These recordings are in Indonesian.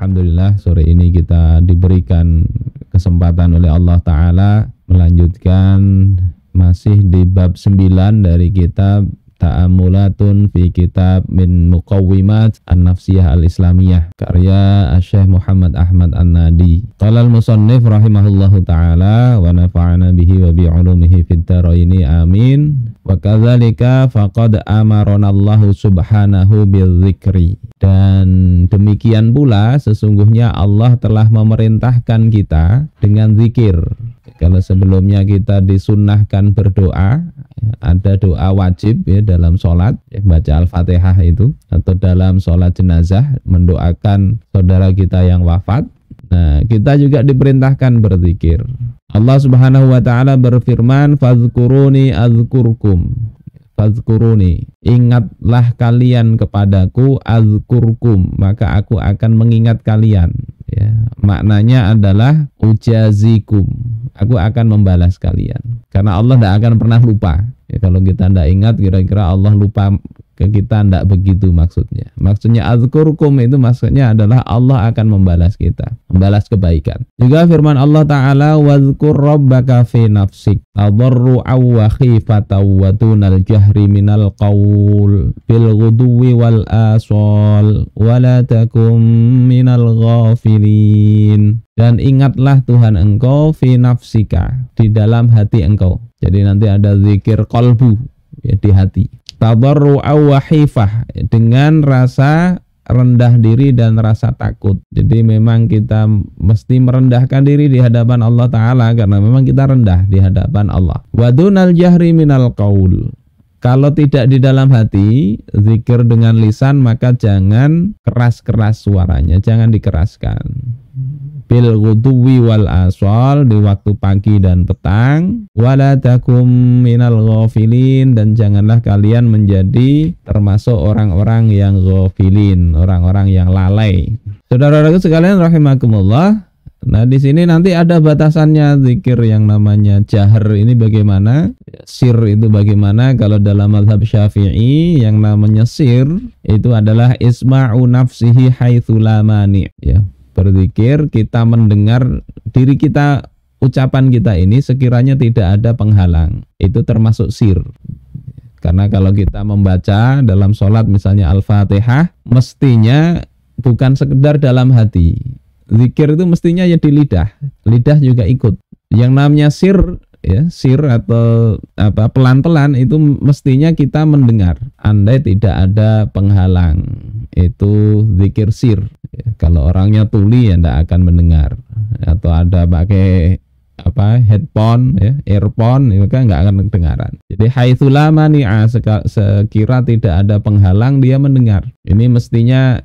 Alhamdulillah sore ini kita diberikan kesempatan oleh Allah Ta'ala melanjutkan masih di bab 9 dari kitab Ta'amulatun fi kitab min muqawwimat an-nafsiyah al-islamiyah karya Syekh Muhammad Ahmad An-Nadi. Qala al-musannif rahimahullahu ta'ala wa nafa'ana bihi wa bi'ulumihi fid dharaini amin. Wa kadzalika faqad amarana Allah subhanahu bidzikri. Dan demikian pula sesungguhnya Allah telah memerintahkan kita dengan zikir. Kalau sebelumnya kita disunnahkan berdoa, ada doa wajib ya dalam sholat, ya, baca Al-Fatihah itu, atau dalam sholat jenazah mendoakan saudara kita yang wafat. Nah, kita juga diperintahkan berzikir. Allah Subhanahu wa taala berfirman, "Fadhkuruni azkurkum." Fadhkuruni, ingatlah kalian kepadaku, azkurkum, maka aku akan mengingat kalian. Ya, maknanya adalah ujazikum, aku akan membalas kalian. Karena Allah tidak akan pernah lupa. Ya, kalau kita tidak ingat, kira-kira Allah lupa ke kita, tidak begitu maksudnya. Maksudnya azkurkum itu maksudnya adalah Allah akan membalas kita, membalas kebaikan. Juga firman Allah Ta'ala, wazkur rabbaka fi nafsik tadarru'aw wa khifataw wa dunal jahri minal qawl bil ghuduwi wal asal wa la takum minal ghafilin. Dan ingatlah Tuhan engkau fi nafsika, di dalam hati engkau. Jadi nanti ada zikir qalbu, ya, di hati. Tadarru'aw wa khifah, dengan rasa rendah diri dan rasa takut. Jadi memang kita mesti merendahkan diri di hadapan Allah Ta'ala karena memang kita rendah di hadapan Allah. Wadunal jahri minal qaul. Kalau tidak di dalam hati, zikir dengan lisan, maka jangan keras-keras suaranya, jangan dikeraskan. Bil ghuduwi wal asal, di waktu pagi dan petang. Wala takum minal ghafilin, dan janganlah kalian menjadi termasuk orang-orang yang ghafilin, orang-orang yang lalai. Saudara-saudaraku sekalian rahimakumullah. Nah, di sini nanti ada batasannya zikir yang namanya jahar ini bagaimana, sir itu bagaimana. Kalau dalam mazhab Syafi'i yang namanya sir itu adalah isma'u nafsihi haitsu la mani', ya. Berzikir kita mendengar diri kita, ucapan kita ini sekiranya tidak ada penghalang, itu termasuk sir. Karena kalau kita membaca dalam sholat misalnya Al-Fatihah, mestinya bukan sekedar dalam hati. Zikir itu mestinya ya di lidah, lidah juga ikut. Yang namanya sir, ya, sir atau apa pelan-pelan itu mestinya kita mendengar. Andai tidak ada penghalang, itu zikir sir. Ya, kalau orangnya tuli ya tidak akan mendengar, atau ada pakai apa headphone, ya, earphone, maka nggak akan kedengaran. Jadi haitsu la mani'a, sekira tidak ada penghalang dia mendengar. Ini mestinya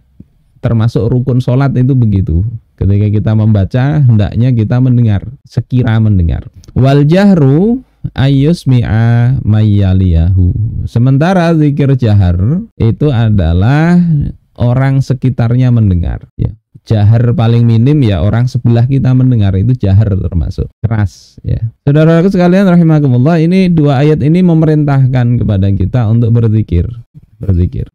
termasuk rukun sholat itu begitu. Ketika kita membaca, hendaknya kita mendengar, sekira mendengar. Wal jahru ayyusmi'a mayyaliyahu. Sementara zikir jahar itu adalah orang sekitarnya mendengar. Ya. Jahar paling minim ya orang sebelah kita mendengar, itu jahar termasuk keras. Ya. Saudara-saudaraku sekalian rahimakumullah, ini dua ayat ini memerintahkan kepada kita untuk berzikir.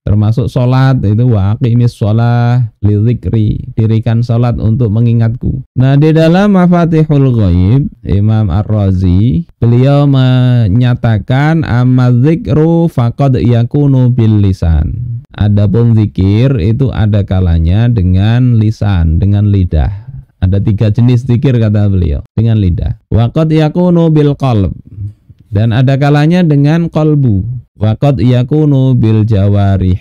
Termasuk sholat itu wa aqimis sholah li dzikri, dirikan sholat untuk mengingatku. Nah, di dalam Mafatihul Ghaib Imam Ar-Razi beliau menyatakan amma dzikru faqad yakunu bil lisan. Adapun zikir itu ada kalanya dengan lisan, dengan lidah. Ada 3 jenis zikir kata beliau, dengan lidah. Wa qad yakunu bil qalb, dan ada kalanya dengan qalbu. Wa qad yakunu bil jawarih,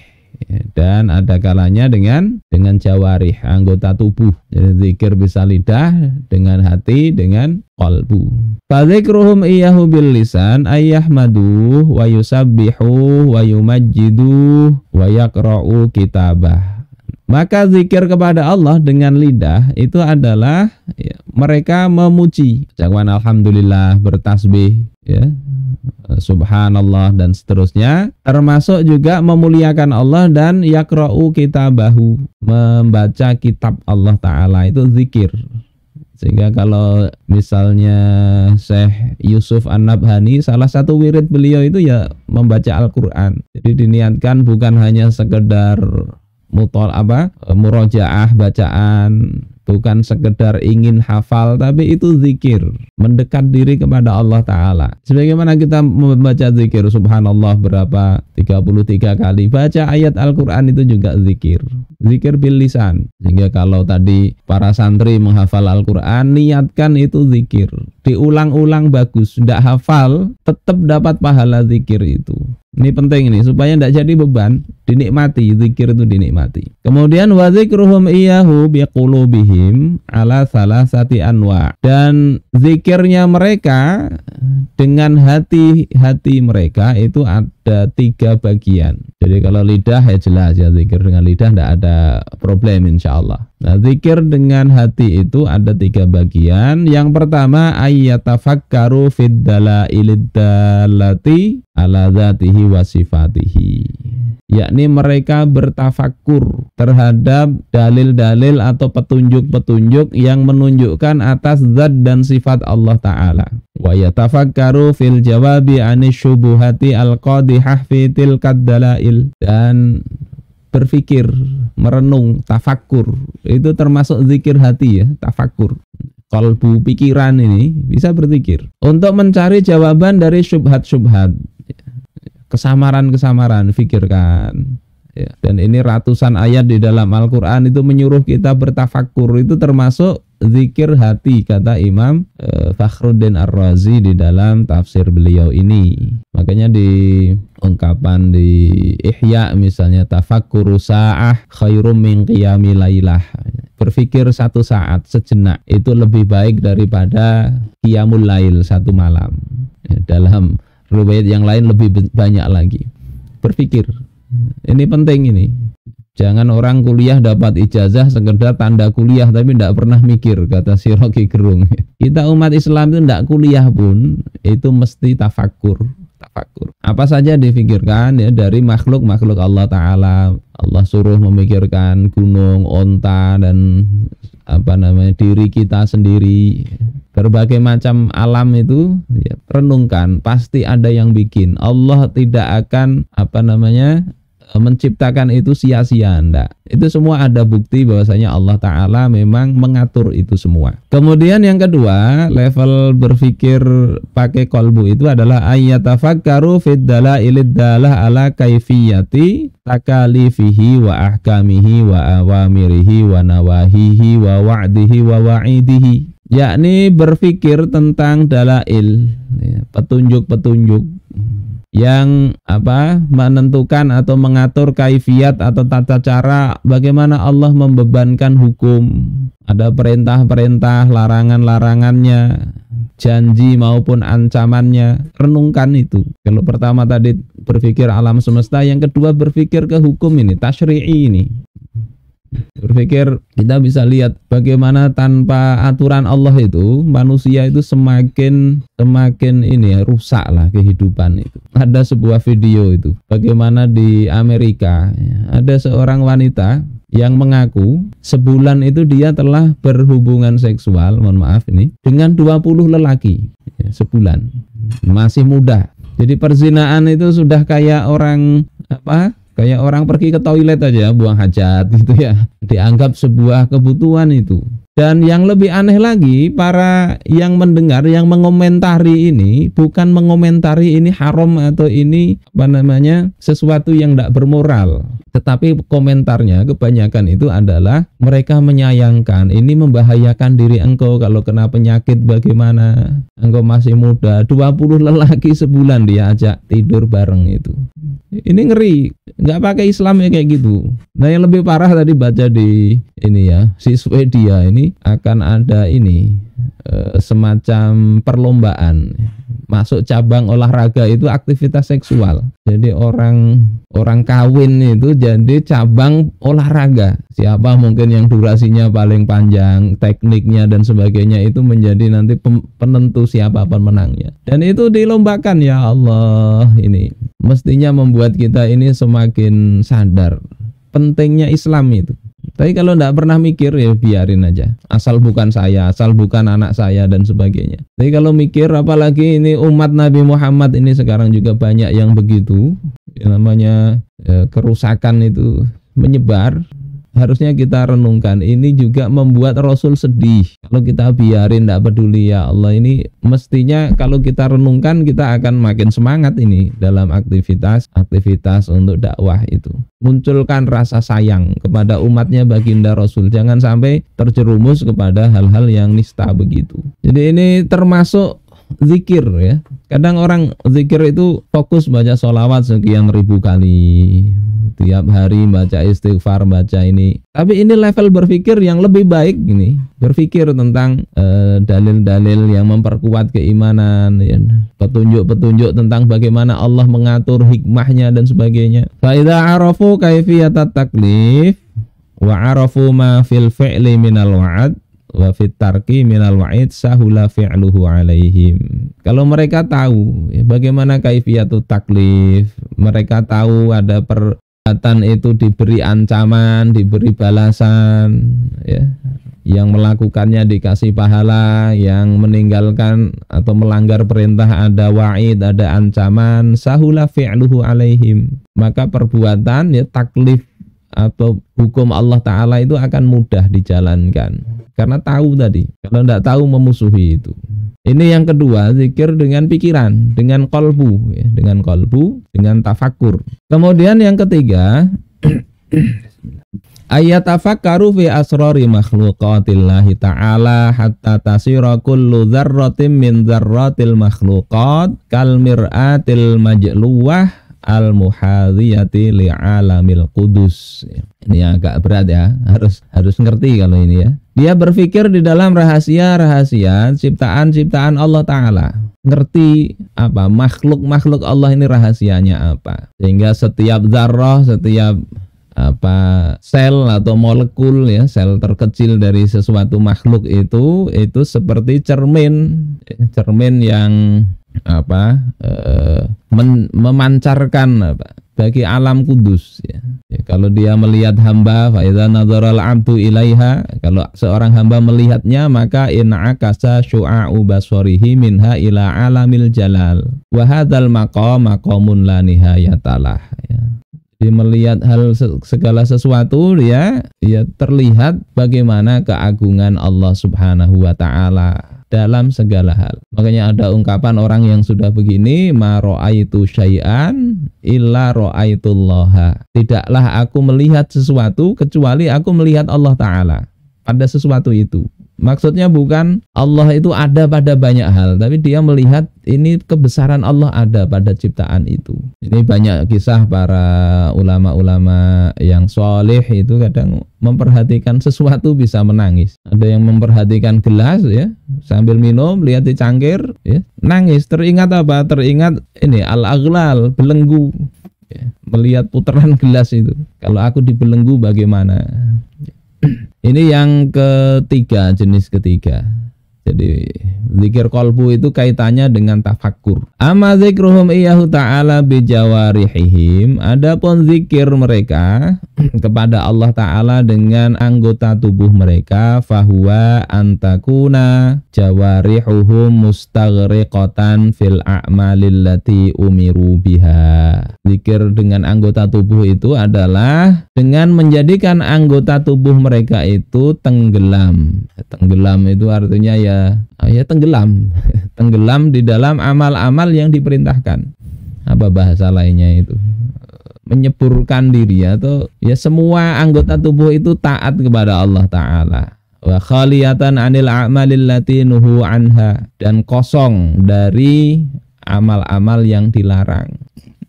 dan ada kalanya dengan jawarih, anggota tubuh. Jadi zikir bisa lidah, dengan hati, dengan qalbu. Fa dzikruhum iyyahu bil lisan ayyahmaduh wa yusabbihu wa yumajjiduh wa yaqra'u kitabah. Maka zikir kepada Allah dengan lidah itu adalah, ya, mereka memuji, ucapan alhamdulillah, bertasbih, ya, subhanallah dan seterusnya, termasuk juga memuliakan Allah dan yaqra'u kitabahu, membaca kitab Allah Ta'ala, itu zikir. Sehingga kalau misalnya Syekh Yusuf An-Nabhani, salah satu wirid beliau itu ya membaca Al-Quran. Jadi diniatkan bukan hanya sekedar murojaah bacaan, bukan sekedar ingin hafal, tapi itu zikir, mendekat diri kepada Allah Ta'ala. Sebagaimana kita membaca zikir subhanallah berapa 33 kali, baca ayat Al-Quran itu juga zikir bil lisan. Sehingga kalau tadi para santri menghafal Al-Quran, niatkan itu zikir, diulang-ulang bagus, tidak hafal tetap dapat pahala zikir itu. Ini penting ini supaya tidak jadi beban, dinikmati, zikir itu dinikmati. Kemudian wa dzikruhum iyyahu biqulubihim ala salasati anwa, dan zikirnya mereka dengan hati-hati mereka itu ada 3 bagian. Jadi kalau lidah ya jelas ya, zikir dengan lidah tidak ada problem insyaallah. Nah, zikir dengan hati itu ada 3 bagian. Yang pertama ayyatafakkaru fid dalailid dalati ala dzatihi wa sifatihi, yakni mereka bertafakkur terhadap dalil-dalil atau petunjuk-petunjuk yang menunjukkan atas zat dan sifat Allah Ta'ala. Wa yatafakkaru fil jawabi anisyubuhati al-qadihah fi tilkad dalail, dan berpikir, merenung, tafakkur, itu termasuk zikir hati ya, tafakkur. Kalbu, pikiran ini bisa berzikir untuk mencari jawaban dari syubhat-syubhat, kesamaran-kesamaran, fikirkan ya. Dan ini ratusan ayat di dalam Al-Quran itu menyuruh kita bertafakkur, itu termasuk zikir hati, kata Imam Fakhruddin Ar-Razi di dalam tafsir beliau ini. Makanya di ungkapan di Ihya misalnya, tafakkuru sa'ah khairum min qiyami lailah, berpikir 1 saat, sejenak, itu lebih baik daripada qiyamul lail, 1 malam ya. Dalam riwayat yang lain lebih banyak lagi berpikir. Ini penting ini. Jangan orang kuliah dapat ijazah sekedar tanda kuliah tapi tidak pernah mikir, kata si Rocky Gerung. Kita umat Islam itu tidak kuliah pun itu mesti tafakkur. Apa saja difikirkan ya, dari makhluk-makhluk Allah Ta'ala. Allah suruh memikirkan gunung, onta, dan diri kita sendiri. Berbagai macam alam itu ya, renungkan, pasti ada yang bikin. Allah tidak akan menciptakan itu sia-sia, enggak. Itu semua ada bukti bahwasanya Allah Ta'ala memang mengatur itu semua. Kemudian yang kedua, level berpikir pakai qalbu itu adalah ayyatafakkaru fid dalailid dalah ala kaifiyati takalifihi wa ahkamihi wa awamirihi wa nawahihi wa wa'dihi wa wa'idihi, yakni berpikir tentang dalail ya, petunjuk-petunjuk yang menentukan atau mengatur kaifiat atau tata cara bagaimana Allah membebankan hukum. Ada perintah-perintah, larangan-larangannya, janji maupun ancamannya. Renungkan itu. Kalau pertama tadi berpikir alam semesta, yang kedua berpikir ke hukum ini, tasyri'i ini. Berpikir, kita bisa lihat bagaimana tanpa aturan Allah itu manusia itu semakin ini ya, rusak lah kehidupan itu. Ada sebuah video itu bagaimana di Amerika ya, ada seorang wanita yang mengaku sebulan itu dia telah berhubungan seksual, mohon maaf ini, dengan 20 lelaki ya, sebulan. Masih muda. Jadi perzinaan itu sudah kayak orang kayak orang pergi ke toilet aja, buang hajat gitu ya. Dianggap sebuah kebutuhan itu. Dan yang lebih aneh lagi, para yang mendengar, yang mengomentari ini, bukan mengomentari ini haram atau ini sesuatu yang tidak bermoral. Tetapi komentarnya kebanyakan itu adalah mereka menyayangkan, ini membahayakan diri engkau kalau kena penyakit bagaimana, engkau masih muda, 20 lelaki sebulan dia ajak tidur bareng itu. Ini ngeri, nggak pakai Islam ya kayak gitu. Nah yang lebih parah tadi baca di ini ya, si Swedia ini akan ada ini semacam perlombaan masuk cabang olahraga itu aktivitas seksual. Jadi orang kawin itu jadi cabang olahraga. Siapa mungkin yang durasinya paling panjang, tekniknya dan sebagainya itu menjadi nanti penentu siapa pemenangnya. Dan itu dilombakan, ya Allah, ini mestinya membuat kita ini semakin sadar pentingnya Islam itu. Tapi kalau tidak pernah mikir ya biarin aja. Asal bukan saya, asal bukan anak saya dan sebagainya. Tapi kalau mikir, apalagi ini umat Nabi Muhammad ini sekarang juga banyak yang begitu. Yang namanya kerusakan itu menyebar, harusnya kita renungkan. Ini juga membuat Rasul sedih. Kalau kita biarin tidak peduli, ya Allah, ini mestinya kalau kita renungkan kita akan makin semangat ini dalam aktivitas untuk dakwah itu. Munculkan rasa sayang kepada umatnya baginda Rasul. Jangan sampai terjerumus kepada hal-hal yang nista begitu. Jadi ini termasuk zikir ya. Kadang orang zikir itu fokus baca sholawat sekian ribu kali, tiap hari baca istighfar, baca ini. Tapi ini level berpikir yang lebih baik ini. Berpikir tentang dalil-dalil yang memperkuat keimanan ya. Petunjuk-petunjuk tentang bagaimana Allah mengatur hikmahnya dan sebagainya. Fa idza arafu kaifiyatat taklif wa arafu ma fil fi'li minal wa'ad wa fit tarki minal wa'id sahula fi'luhu alaihim. Kalau mereka tahu ya, bagaimana kaifiyatut taklif, mereka tahu ada perbuatan itu diberi ancaman, diberi balasan ya. Yang melakukannya dikasih pahala, yang meninggalkan atau melanggar perintah ada wa'id, ada ancaman, sahula fi'luhu alaihim. Maka perbuatan ya taklif atau hukum Allah Ta'ala itu akan mudah dijalankan karena tahu tadi. Kalau tidak tahu memusuhi itu. Ini yang kedua, zikir dengan pikiran, dengan kolbu ya, dengan kolbu, dengan tafakur. Kemudian yang ketiga, ayat tafakkaru fi asrari makhluqatillahi ta'ala hatta tasira kullu dzarratin min dzarratil makhluqat kal mir'atil majluwah al muhadhiyati li'alamil qudus. Ini agak berat ya, harus ngerti kalau ini ya. Dia berpikir di dalam rahasia-rahasia ciptaan-ciptaan Allah Ta'ala. Ngerti apa makhluk-makhluk Allah ini rahasianya apa. Sehingga setiap zarrah, setiap sel atau molekul ya, sel terkecil dari sesuatu makhluk itu seperti cermin yang memancarkan bagi alam kudus ya. Kalau dia melihat hamba, fa idza nadzaral 'abdu ilaiha, kalau seorang hamba melihatnya maka in'akasa syu'a'u basarihi minha ila alamil jalal wa hadzal maqamun la nihayatalah ya. Jadi melihat segala sesuatu dia terlihat bagaimana keagungan Allah Subhanahu wa Ta'ala dalam segala hal. Makanya ada ungkapan orang yang sudah begini, ma ra'aitu syai'an illa ra'aitullaha. Tidaklah aku melihat sesuatu kecuali aku melihat Allah Ta'ala pada sesuatu itu. Maksudnya bukan Allah itu ada pada banyak hal, tapi dia melihat ini kebesaran Allah ada pada ciptaan itu. Ini banyak kisah para ulama-ulama yang soleh itu kadang memperhatikan sesuatu bisa menangis. Ada yang memperhatikan gelas ya, sambil minum lihat di cangkir ya, nangis. Teringat apa? Teringat ini al-aghlal, belenggu ya, melihat putaran gelas itu. Kalau aku dibelenggu bagaimana? Ini yang ketiga, jenis ketiga. Jadi zikir kolbu itu kaitannya dengan tafakkur. Amma zikruhum iyyahu ta'ala bijawarihihim. Adapun zikir mereka kepada Allah Ta'ala dengan anggota tubuh mereka, fahuwa antakuna jawarihuhum mustaghriqatan fil a'malil lati umiru biha. Zikir dengan anggota tubuh itu adalah dengan menjadikan anggota tubuh mereka itu tenggelam. Tenggelam itu artinya ya tenggelam di dalam amal-amal yang diperintahkan. Apa bahasa lainnya itu? Menyeburkan diri atau ya semua anggota tubuh itu taat kepada Allah Ta'ala. Wa khaliyatan anil a'malil lati nuhu anha, dan kosong dari amal-amal yang dilarang.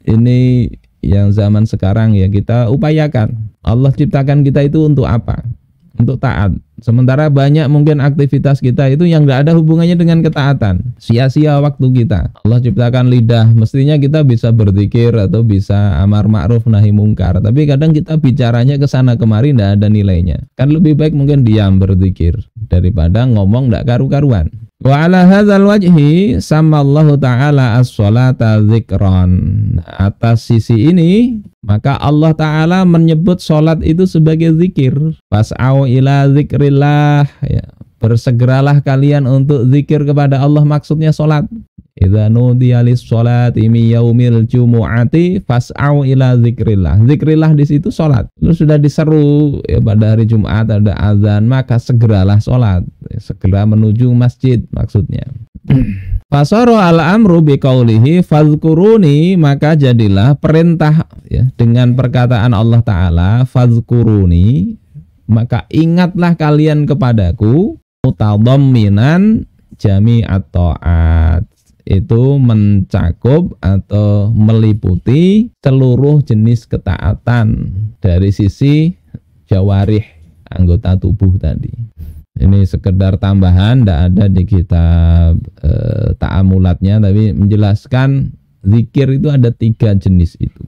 Ini yang zaman sekarang ya kita upayakan. Allah ciptakan kita itu untuk apa? Untuk taat. Sementara banyak mungkin aktivitas kita itu yang nggak ada hubungannya dengan ketaatan. Sia-sia waktu kita. Allah ciptakan lidah, mestinya kita bisa berzikir atau bisa amar ma'ruf nahi mungkar. Tapi kadang kita bicaranya ke sana kemari nggak ada nilainya. Kan lebih baik mungkin diam berzikir daripada ngomong nggak karu-karuan. Wa ala hadzal wajhi samallahu ta'ala as-sholata dzikran. Atas sisi ini maka Allah Ta'ala menyebut sholat itu sebagai zikir. Fas'au ila zikrillah ya. Bersegeralah kalian untuk zikir kepada Allah, maksudnya sholat. Idza nudiya lis-sholati min yaumil jumu'ati fas'au ila zikrillah. Zikrillah di situ salat. Lu sudah diseru ya pada hari Jumat ada azan, maka segeralah salat. Segera menuju masjid maksudnya. Fasara al-amru biqaulihi fadhkuruni, maka jadilah perintah ya dengan perkataan Allah taala fadhkuruni, maka ingatlah kalian kepadaku, mutadamminan jami'at ta'at, itu mencakup atau meliputi seluruh jenis ketaatan dari sisi jawarih, anggota tubuh tadi. Ini sekedar tambahan, tidak ada di kitab ta'amulatnya, tapi menjelaskan zikir itu ada 3 jenis itu.